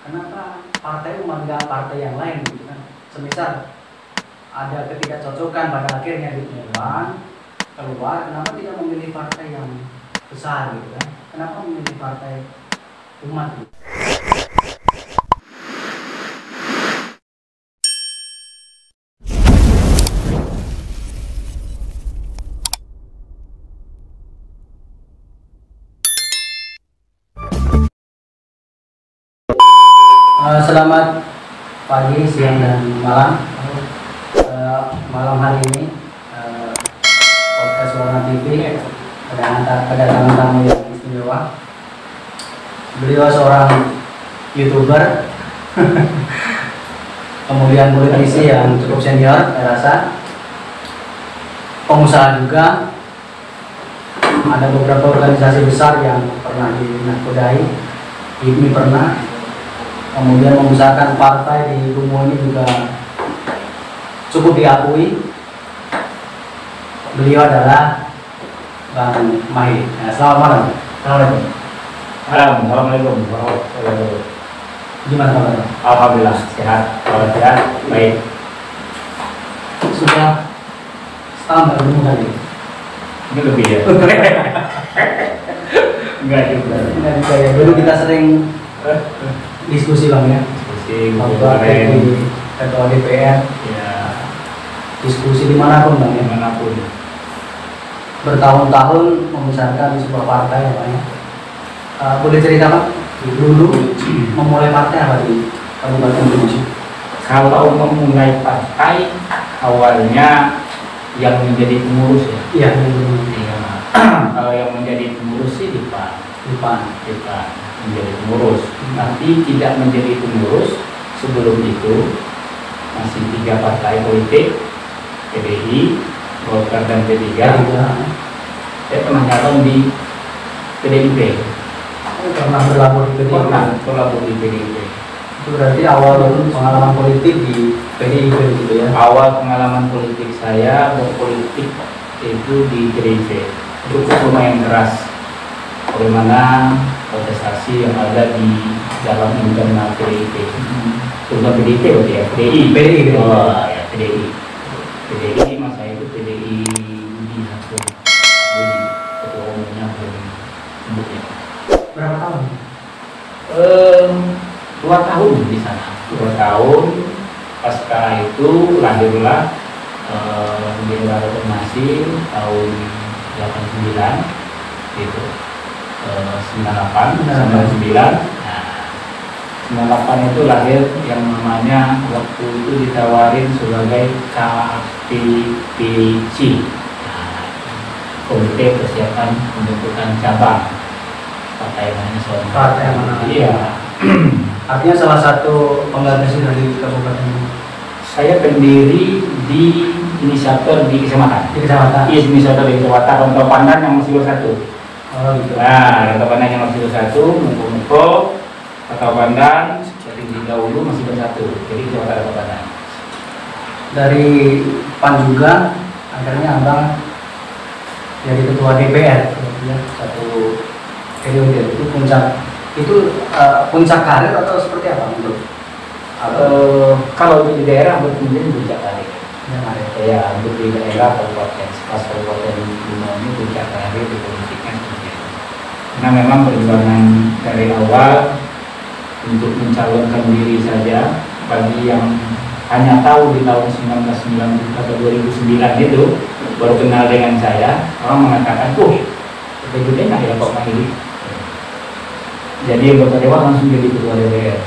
kenapa partai memanggil partai yang lain gitu kan? Semisal ada ketidakcocokan pada akhirnya di dewan keluar, kenapa tidak memilih partai yang besar gitu kan? Kenapa memilih partai umat gitu? Selamat pagi, siang, dan malam. Malam hari ini podcast Warna TV kedatangan tamu yang istimewa. Beliau seorang YouTuber, kemudian politisi yang cukup senior, saya rasa. Pengusaha juga. Ada beberapa organisasi besar yang pernah dinakodai. IPMI pernah. Kemudian membesarkan partai di Lumo ini juga cukup diakui. Beliau adalah Bang Mahir. Nah, selamat malam. Assalamualaikum. Assalamualaikum warahmatullahi wabarakatuh. Gimana kabarnya? Alhamdulillah sehat, sehat, baik. Sudah setahun baru kali. Ini lebih ya. Enggak juga. Enggak juga ya. Dulu kita sering diskusi Bang ya. Diskusi di ketua DPR. Ya. Diskusi dimanapun Bang ya. Dimanapun. Bertahun-tahun membesarkan sebuah partai ya Bang ya. Boleh cerita Bang? Dulu memulai partai apa di Kabupaten Lumo? Kalau memulai partai awalnya yang menjadi pengurus ya. Iya. Kalau yang menjadi pengurus sih di PAN menjadi pengurus, tapi tidak menjadi pengurus. Sebelum itu masih 3 partai politik, PDI, Golkar, dan P3. Saya pernah nyalon di PDIP. Pernah berlabuh di PDIP. Berlabuh di PDIP. Itu berarti awal pengalaman politik di PDIP gitu ya? Awal pengalaman politik saya berpolitik itu di PDIP. Cukup lumayan keras. Bagaimana kontestasi yang ada di dalam internal PDIP. Bukan PDIP berarti ya, PDI. Oh ya, PDI masa itu PDI Budi Hakim. Budi, ketua umumnya sebutnya. Berapa tahun? 2 tahun di sana. 2 tahun. Pasca itu lahirlah Gerindra Reformasi tahun 89 gitu. 98, 99. Nah, 98 itu lahir yang namanya waktu itu ditawarin sebagai KPPC, Komite Persiapan Pembentukan Cabang Partai Nasional. Partai mana? Iya. Artinya salah satu penggagas dari Kabupaten. Saya pendiri di inisiator di kecamatan. Di kecamatan. Iya, inisiator di kecamatan Rantau Pandan yang masih bersatu. Oh gitu. Nah, Rantau Pandan yang masih bersatu, Muko, Rantau Pandan dari dahulu masih bersatu. Jadi kecamatan Rantau Pandan. Dari PAN juga, akhirnya Abang jadi ketua DPR, ya, satu periode. Itu puncak karir atau seperti apa menurut? Kalau di daerah berkemudian puncak karir. Ya, Untuk di daerah kabupaten Lumo ini puncak karir di politiknya seperti itu. Karena memang perjuangan dari awal untuk mencalonkan diri saja bagi yang hanya tahu di tahun 1990 atau 2009 itu baru kenal dengan saya, orang mengatakan, begitu enak ya Pak Mahiri. Jadi anggota dewan langsung jadi ketua DPR.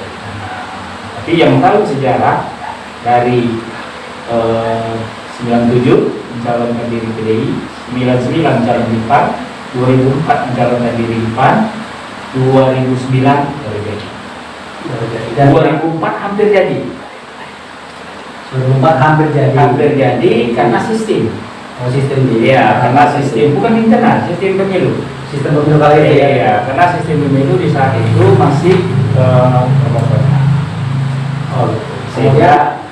Tapi yang tahu sejarah dari 97 mencalonkan diri PDI, 99 mencalonkan di PAN, 2004 mencalonkan diri di PAN, 2009 baru jadi. Dan 2004 hampir jadi. 2004 hampir jadi. Hampir jadi karena sistem. Oh, sistem Iya, karena sistem bukan internal, sistem pemilu. Sistem pemilu kali ini ya. Iya, karena sistem pemilu di saat itu masih proporsional. Oh, sehingga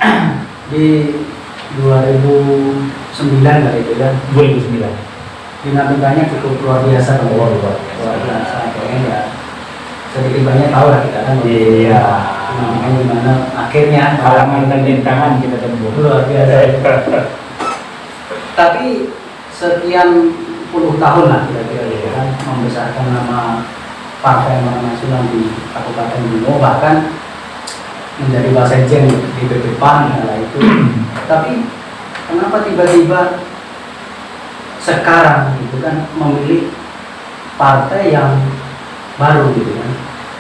di 2009 kali itu ya. 2009. Dinamikanya cukup luar biasa kalau luar biasa. Kayaknya ya sedikit banyak tahu lah kita kan. Iya. Gimana akhirnya Halangan dan rintangan kita tempuh. luar biasa. Tapi sekian puluh tahun lah kira-kira gitu kan membesarkan nama Partai Amanat Nasional di Kabupaten Bimo, bahkan menjadi wasekjen di PP PAN lah itu. Tapi kenapa tiba-tiba sekarang gitu kan memilih partai yang baru gitu kan?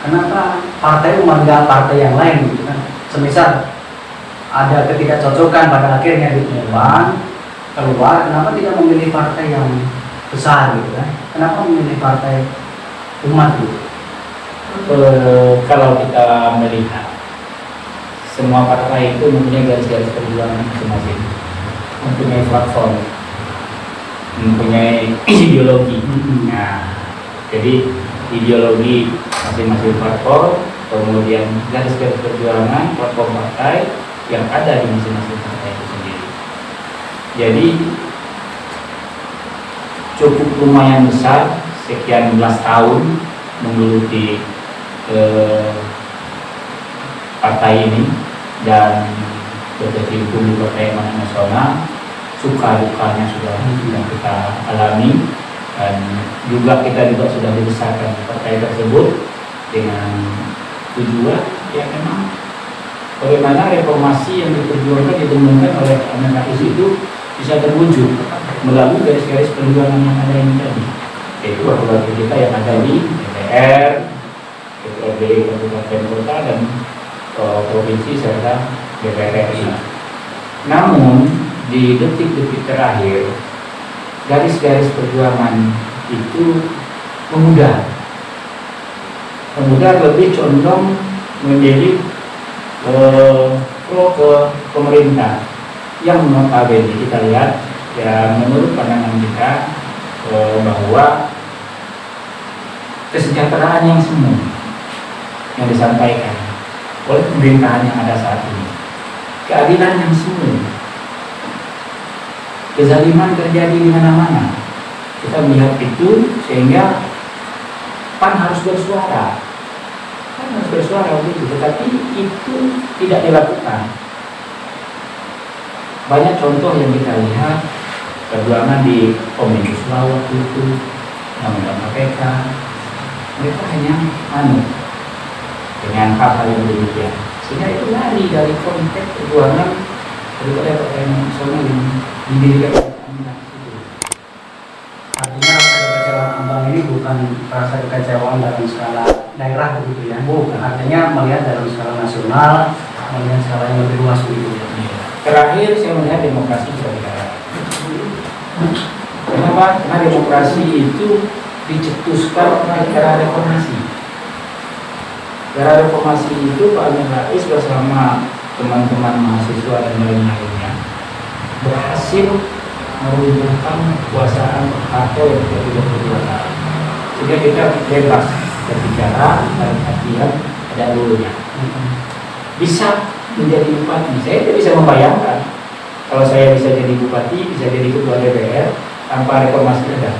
Kenapa partai memanggil partai yang lain gitu kan? Semisal ada ketidakcocokan pada akhirnya di PAN keluar, kenapa tidak memilih partai yang besar gitu kan? Kenapa memilih partai umat gitu? Kalau kita melihat semua partai itu mempunyai garis-garis perjuangan masing-masing, mempunyai platform, mempunyai ideologi. Nah, jadi ideologi masing-masing parpol, kemudian garis-garis perjuangan platform partai yang ada di masing-masing partai itu sendiri. Jadi cukup lumayan besar, sekian belas tahun menggeluti partai ini dan berkecimpung di Partai Amanat Nasional. Suka dukanya sudah kita alami, dan juga kita sudah dibesarkan partai tersebut dengan tujuan ya memang bagaimana reformasi yang diperjuangkan ditemukan oleh Amin Rais itu bisa terwujud melalui garis-garis perjuangan yang ada ini tadi, yaitu wakil kita yang ada di DPR, DPRD Kabupaten Kota dan provinsi serta DPR RI. Namun di detik-detik terakhir garis-garis perjuangan itu memudar lebih condong menjadi pro ke pemerintah yang notabene kita lihat ya menurut pandangan kita bahwa kesejahteraan yang semu yang disampaikan oleh pemerintahan yang ada saat ini, keadilan yang semu, kezaliman terjadi di mana-mana. Kita melihat itu sehingga PAN harus bersuara. PAN harus bersuara begitu, tetapi itu tidak dilakukan. Banyak contoh yang kita lihat perjuangan di Omnibus Law waktu itu, undang-undang KPK. Mereka hanya dengan hal-hal yang demikian, sehingga itu lari dari konteks perjuangan daripada Partai Amanat Nasional yang didirikan itu. Artinya rasa kekecewaan Abang ini bukan rasa kekecewaan dalam skala daerah begitu ya, bukan. Artinya melihat dalam skala nasional, melihat skala yang lebih luas begitu ya. Terakhir saya melihat demokrasi sudah bicara. Kenapa? Karena demokrasi itu dicetuskan oleh era reformasi. Era reformasi itu Pak Amin Rais bersama teman-teman mahasiswa dan lain-lainnya berhasil meruntuhkan kekuasaan Harto yang sudah 22 tahun, sehingga kita bebas berbicara dalam artian ada dulunya. Bisa menjadi bupati, saya tidak bisa membayangkan kalau saya bisa jadi bupati, bisa jadi ketua DPR tanpa reformasi ada.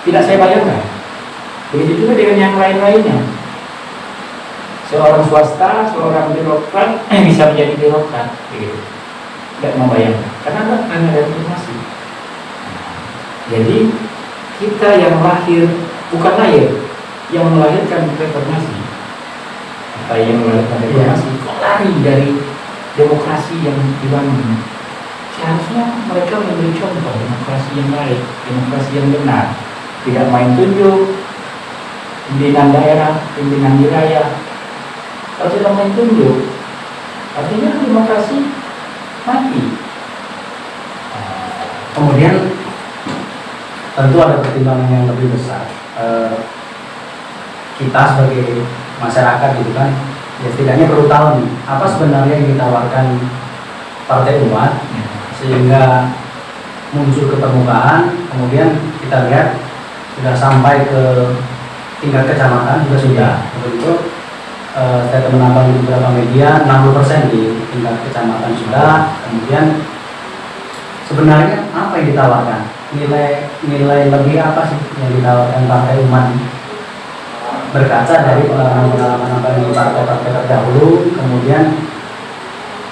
Tidak saya bayangkan. Begitu juga dengan yang lain-lainnya. Seorang swasta, seorang birokrat bisa menjadi birokrat, begitu. Tidak membayangkan, karena ada reformasi. Jadi kita yang lahir, bukan lahir, yang melahirkan reformasi, atau yang melahirkan reformasi, kok lari dari demokrasi yang dibangun. Seharusnya mereka memberi contoh demokrasi yang baik, demokrasi yang benar, tidak main tunjuk, pimpinan daerah, pimpinan wilayah. Kalau sudah main tunjuk, artinya demokrasi mati. Kemudian tentu ada pertimbangan yang lebih besar. Kita sebagai masyarakat gitu kan, ya setidaknya perlu tahu nih, apa sebenarnya yang ditawarkan Partai Umat sehingga muncul ke permukaan. Kemudian kita lihat sudah sampai ke tingkat kecamatan juga sudah. Begitu saya menambah di beberapa media 60% di tingkat kecamatan sudah. Kemudian sebenarnya apa yang ditawarkan? Nilai lebih apa sih yang ditawarkan Partai Umat? berkaca dari pengalaman-pengalaman Abang di partai-partai terdahulu, kemudian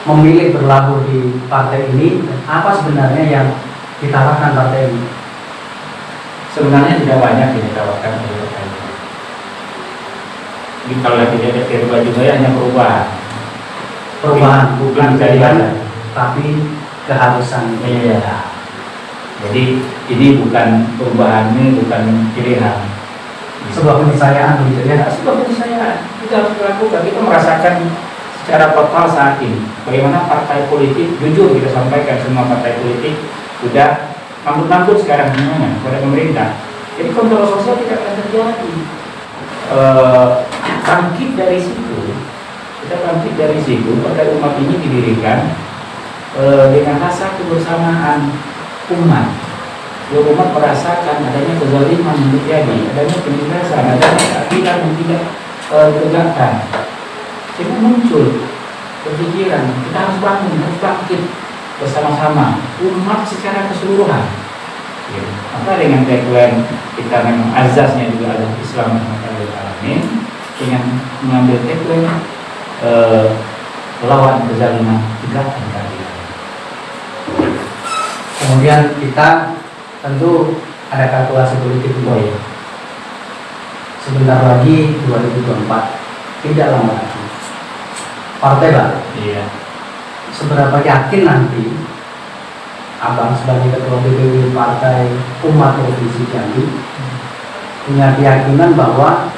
memilih berlabuh di partai ini, apa sebenarnya yang ditawarkan partai ini? Sebenarnya tidak banyak yang ditawarkan oleh partai ini. Jadi kalau tidak ada perubahan juga ya hanya perubahan Bukan pilihan, tapi keharusan. Iya. Jadi ini bukan perubahan, ini bukan pilihan. Sebuah keniscayaan begitu ya. Sebuah keniscayaan kita harus melakukan. Kita merasakan secara total saat ini bagaimana partai politik, jujur kita sampaikan, semua partai politik sudah nambut-nambut sekarang semuanya kepada pemerintah. Jadi kontrol sosial tidak akan terjadi. Bangkit dari situ, kita bangkit dari situ. Partai umat ini didirikan dengan rasa kebersamaan umat. Umat merasakan adanya kezaliman yang terjadi, adanya penindasan, adanya keadilan yang tidak ditegakkan. Sehingga muncul berpikiran kita harus bangun, harus bangkit bersama-sama umat secara keseluruhan. Maka dengan tagline kita memang azasnya juga adalah Islam rahmatan alamin, dengan mengambil tagline lawan kezaliman, tegakkan keadilan. Kemudian kita tentu ada kalkulasi politik juga ya. Sebentar lagi 2024, tidak lama lagi partai baru. Iya. Seberapa yakin nanti Abang sebagai ketua DPW Partai Umat Provinsi Jambi punya keyakinan bahwa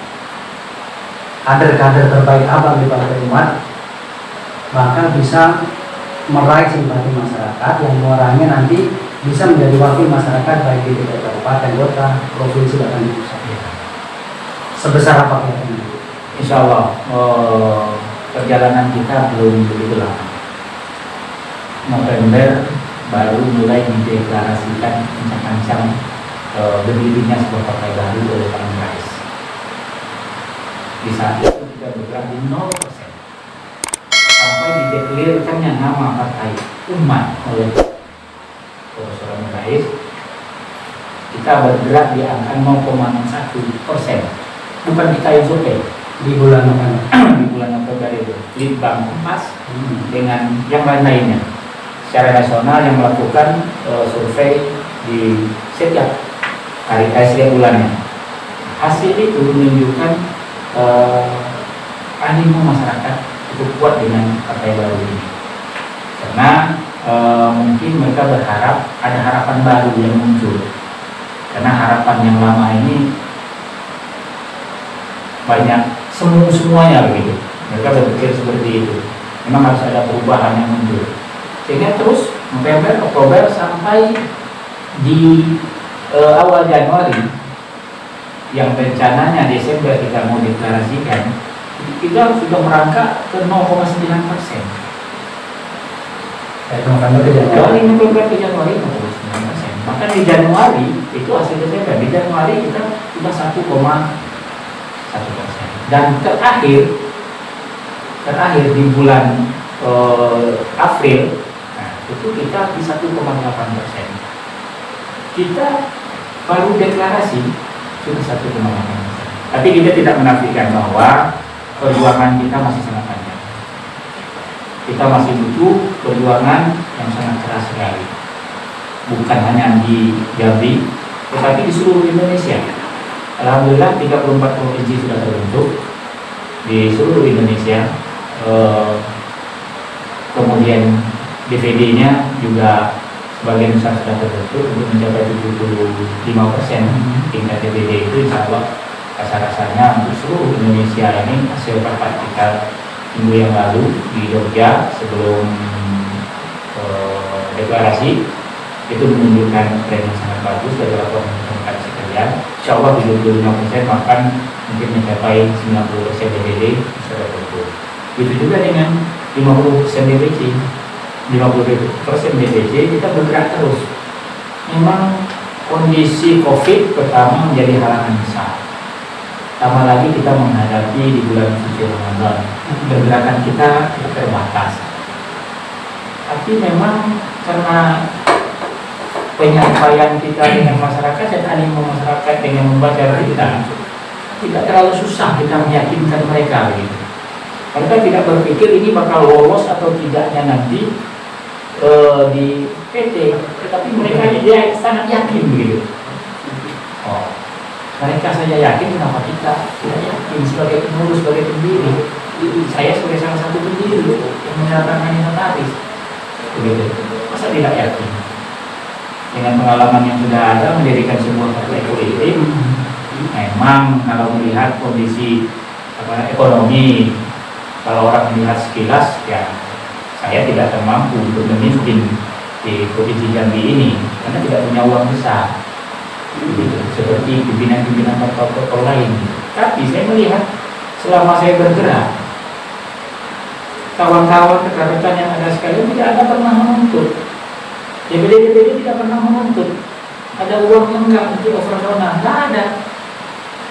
kader-kader terbaik Abang di Partai Umat maka bisa meraih simpati masyarakat yang muaranya nanti bisa menjadi wakil masyarakat baik di tingkat kabupaten, kota, provinsi bahkan di pusat. Sebesar apa keyakinan? Insya Allah perjalanan kita belum begitu lama. November baru mulai mendeklarasikan ancang-ancang berdirinya sebuah partai baru oleh Pak Amin Rais. Di saat itu kita bergerak di 0% sampai dideklirkannya nama partai umat oleh Profesor Amin Rais. Kita bergerak di angka 0,1%. Bukan kita yang survei Di bulan November. di bulan November itu Litbang Kompas dengan yang lain-lainnya secara nasional yang melakukan survei di setiap hari setiap bulannya. Hasil itu menunjukkan animo masyarakat cukup kuat dengan partai baru ini, karena mungkin mereka berharap ada harapan baru yang muncul, karena harapan yang lama ini banyak semuanya begitu. Mereka berpikir seperti itu. Memang harus ada perubahan yang muncul. Sehingga terus November, Oktober sampai di awal Januari yang rencananya Desember kita mau deklarasikan, kita sudah merangkak ke 0,9%. Dari November ke Januari. Dari November ke Januari 0,9%. Maka di Januari itu hasil Desember. Di Januari kita sudah 1,1%. Dan terakhir di bulan April, nah, itu kita di 1,8%. Kita baru deklarasi sudah 1,8%. Tapi kita tidak menafikan bahwa perjuangan kita masih sangat panjang. Kita masih butuh perjuangan yang sangat keras sekali. Bukan hanya di Jambi, tetapi di seluruh Indonesia. Alhamdulillah 34 provinsi sudah terbentuk di seluruh Indonesia. Kemudian DPD-nya juga sebagian besar sudah terbentuk untuk mencapai 75% tingkat DPD itu. Insya Allah rasa-rasanya untuk seluruh Indonesia ini hasil rapat kita minggu yang lalu di Jogja sebelum deklarasi itu menunjukkan tren yang sangat bagus dari laporan masyarakat sekalian. Insya Allah 75% bahkan mungkin mencapai 90% DPD bisa terbentuk. Begitu juga dengan 50% DPC. 50% DPC kita bergerak terus. Memang kondisi COVID pertama menjadi halangan besar. Tambah lagi kita menghadapi di bulan suci Ramadan, pergerakan kita terbatas. Tapi memang karena penyampaian kita dengan masyarakat dan animo masyarakat dengan membaca berita, tidak terlalu susah kita meyakinkan mereka gitu. Mereka tidak berpikir ini bakal lolos atau tidaknya nanti di PT, tetapi mereka dia sangat yakin gitu. Oh, mereka saja yakin, kenapa kita tidak yakin sebagai pengurus, sebagai pendiri? Saya sebagai salah satu pendiri yang menandatangani notaris, begitu. Masa tidak yakin? Dengan pengalaman yang sudah ada mendirikan sebuah partai politik, memang kalau melihat kondisi ekonomi, kalau orang melihat sekilas, ya saya tidak termampu untuk memimpin di Provinsi Jambi ini karena tidak punya uang besar, gitu, seperti pimpinan-pimpinan partai lain. Tapi saya melihat selama saya bergerak, kawan-kawan rekan-rekan yang ada sekalian tidak ada pernah menuntut. DPD tidak pernah menuntut. Ada uang yang enggak untuk operasional, nggak ada.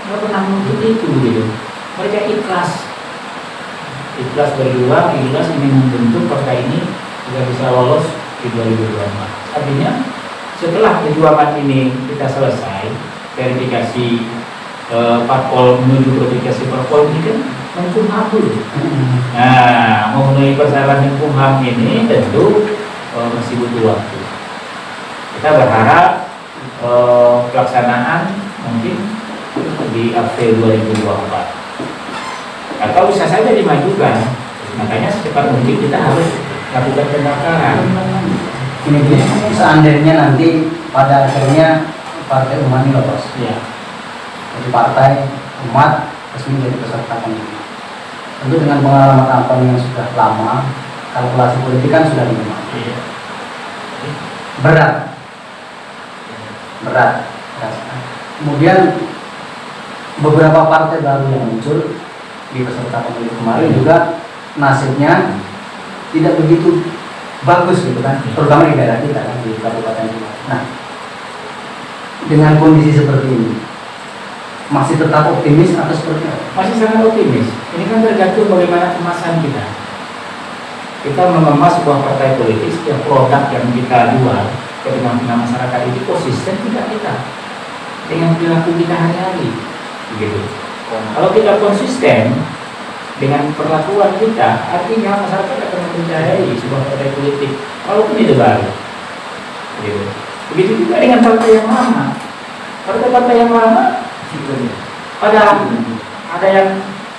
Nggak pernah menuntut itu gitu. Mereka ikhlas berjuang, ikhlas ingin membentuk partai ini juga bisa lolos di 2024. Artinya setelah perjuangan ini kita selesai, verifikasi parpol menuju verifikasi parpol ini kan Menkumham dulu. Nah, memenuhi persyaratan Menkumham ini tentu masih butuh waktu. Kita berharap pelaksanaan mungkin di April 2024 atau bisa saja dimajukan. Makanya secepat mungkin kita harus lakukan pendaftaran. Ini seandainya nanti pada akhirnya Partai Umat ini lolos, Ya. jadi Partai Umat resmi jadi peserta pemilu. Tentu dengan pengalaman kampanye yang sudah lama, kalkulasi politik kan sudah dimulai. Iya. Berat. Kemudian beberapa partai baru yang muncul di peserta pemilu kemarin juga nasibnya tidak begitu bagus gitu kan, terutama di daerah kita kan, di Kabupaten kita. Nah, dengan kondisi seperti ini masih tetap optimis atau seperti apa? Masih sangat optimis. Ini kan tergantung bagaimana kemasan kita. Kita mengemas sebuah partai politik, setiap produk yang kita jual ke tengah-tengah masyarakat itu konsisten tidak kita dengan perilaku kita hari-hari, begitu. Kalau kita konsisten dengan perlakuan kita, artinya masyarakat akan mempercayai sebuah partai politik, walaupun itu baru. Begitu. Begitu juga dengan partai yang lama. Partai-partai yang lama, ada yang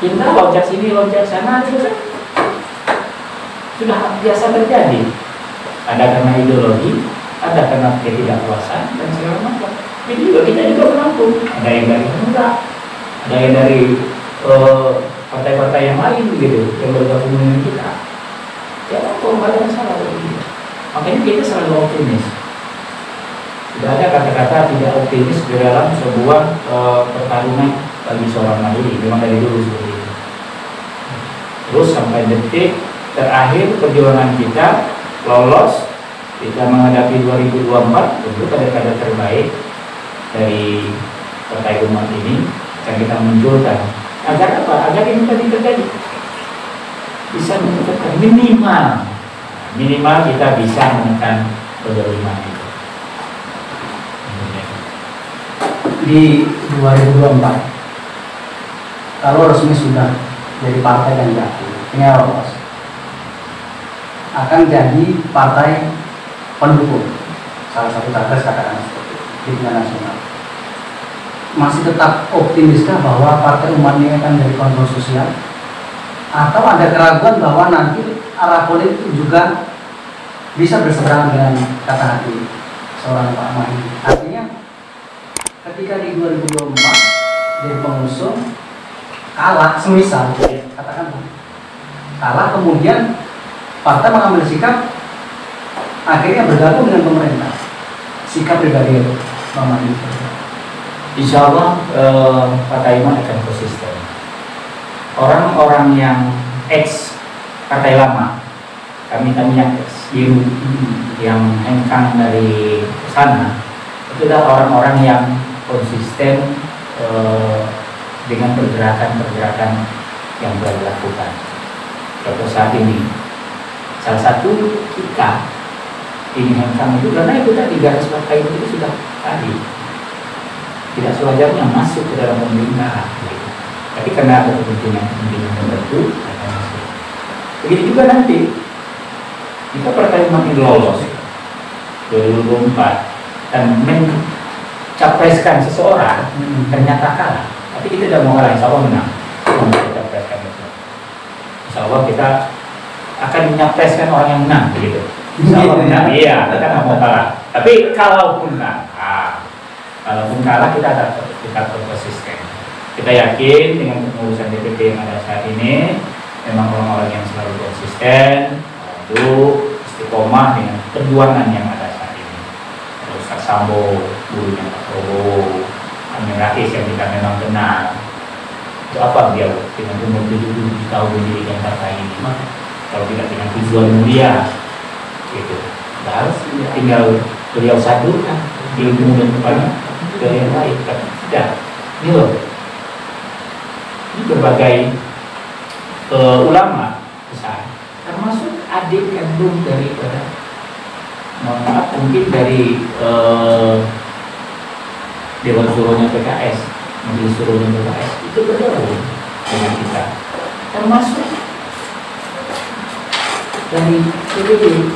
pindah loncat sini, loncat sana, itu kan sudah biasa terjadi. Ada karena ideologi, ada karena ketidakpuasan dan segala macam. Ini juga kita juga menampung. Ada yang dari muda, ada yang dari partai-partai yang lain gitu, yang bergabung dengan kita. Ya, kok nggak ada masalah gitu. Makanya kita selalu optimis. Tidak ada kata-kata tidak optimis di dalam sebuah pertarungan bagi seorang mandiri. Memang dari dulu seperti itu. Terus sampai detik terakhir perjuangan kita lolos, kita menghadapi 2024, tentu kader-kader terbaik dari Partai Umat ini akan kita munculkan. Agar apa? Agar ini tadi terjadi. Bisa menekan minimal kita bisa menekan kedoliman itu. Di 2024 kalau resmi sudah jadi partai dan ini lolos, akan jadi partai pendukung salah satu capres katakan seperti itu di tingkat nasional. Masih tetap optimiskah bahwa Partai Umat ini akan menjadi kontrol sosial, atau ada keraguan bahwa nanti arah politik juga bisa berseberangan dengan kata hati seorang Pak Mahdi? Artinya ketika di 2024 jadi pengusung kalah, semisal katakan kalah, kemudian partai mengambil sikap akhirnya bergabung dengan pemerintah, sikap pribadi itu Pak Mahdi. Insya Allah Partai Umat akan konsisten. Orang-orang yang ex partai lama, kami yang ex biru, yang hengkang dari sana, itu adalah orang-orang yang konsisten dengan pergerakan-pergerakan yang telah dilakukan. Contoh saat ini, salah satu kita ini hengkang itu karena itu tadi garis partai itu sudah tadi tidak sewajarnya masuk ke dalam pemerintahan. Tapi karena ada kepentingan tertentu akan masuk. Begitu juga nanti kita partai umat ini lolos 2024 dan mencapreskan seseorang ternyata kalah, tapi kita tidak mau kalah, insya Allah menang. Mencapreskan seseorang, insya Allah kita akan menyapreskan orang yang menang, begitu. Insya Allah menang, iya, kita nggak mau kalah. Tapi kalaupun kalah kita tetap konsisten. Kita yakin dengan pengurusan DPP yang ada saat ini memang orang-orang yang selalu konsisten, lalu istiqomah dengan perjuangan yang ada saat ini. Terus Ustaz Sambo, gurunya Pak Prabowo, Amin Rais yang kita memang kenal. Itu apa dia dengan umur 77 tahun mendirikan partai ini? Kalau tidak dengan tujuan mulia, gitu. Harus tinggal beliau sadukan ilmu dan kepada ke yang lain. Tapi tidak, ini loh. Ini berbagai ulama besar, termasuk adik kandung daripada, mohon maaf, mungkin dari Dewan Suruhnya PKS, Majelis Suruhnya PKS itu bergabung dengan kita, termasuk dari PBB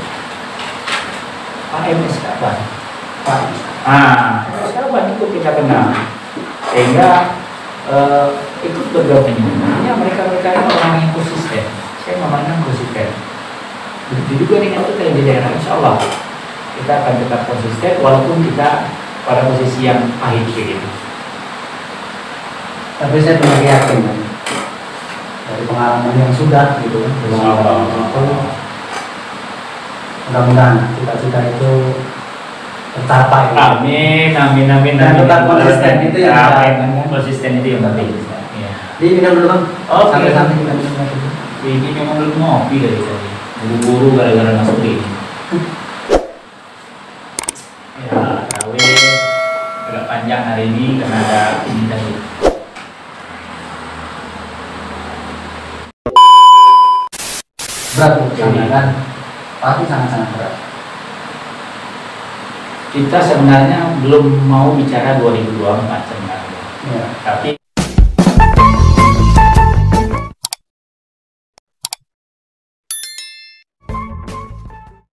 Pak MS Kaban, MS Kaban itu kita kenal, sehingga ikut bergabung. Ini mereka ini orang yang konsisten. Saya memandang konsisten. Begitu juga dengan kita yang di daerah, insya Allah kita akan tetap konsisten walaupun kita pada posisi yang pahit begitu. Tapi saya pernah yakin kan, dari pengalaman yang sudah gitu kan, mudah-mudahan cita-cita itu tercapai. Amin. Dan tetap konsisten itu yang kita konsisten itu yang penting. Ya. Di minum dulu bang. Oh, Santai-santai kita minum lagi. Ini memang belum ngopi dari tadi. Buru-buru gara-gara masuk ini. Ya, tarawih agak panjang hari ini karena ada ini tadi. Berat tuh sana kan, pasti sangat-sangat berat. Kita sebenarnya belum mau bicara 2024 sebenarnya. Ya. Tapi